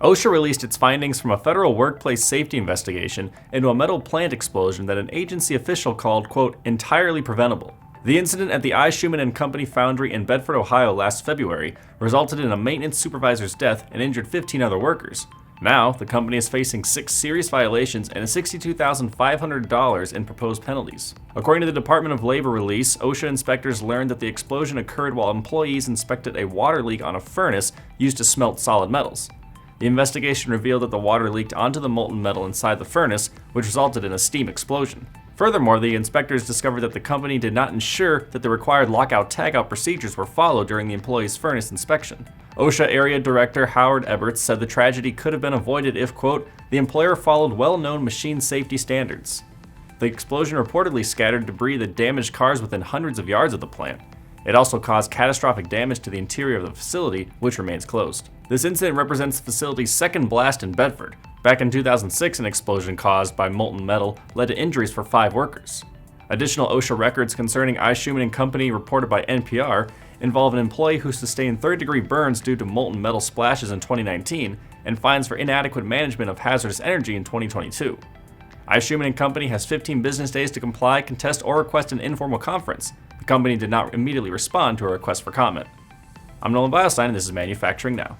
OSHA released its findings from a federal workplace safety investigation into a metal plant explosion that an agency official called, quote, entirely preventable. The incident at the Schumann Co. Foundry in Bedford, Ohio last February resulted in a maintenance supervisor's death and injured 15 other workers. Now, the company is facing 6 serious violations and $62,500 in proposed penalties. According to the Department of Labor release, OSHA inspectors learned that the explosion occurred while employees inspected a water leak on a furnace used to smelt solid metals. The investigation revealed that the water leaked onto the molten metal inside the furnace, which resulted in a steam explosion. Furthermore, the inspectors discovered that the company did not ensure that the required lockout-tagout procedures were followed during the employee's furnace inspection. OSHA Area Director Howard Eberts said the tragedy could have been avoided if, quote, the employer followed well-known machine safety standards. The explosion reportedly scattered debris that damaged cars within hundreds of yards of the plant. It also caused catastrophic damage to the interior of the facility, which remains closed. This incident represents the facility's second blast in Bedford. Back in 2006, an explosion caused by molten metal led to injuries for 5 workers. Additional OSHA records concerning Schumann Co. reported by NPR involve an employee who sustained third-degree burns due to molten metal splashes in 2019 and fines for inadequate management of hazardous energy in 2022. Schumann Co. has 15 business days to comply, contest, or request an informal conference. The company did not immediately respond to a request for comment. I'm Nolan Beilstein, and this is Manufacturing Now.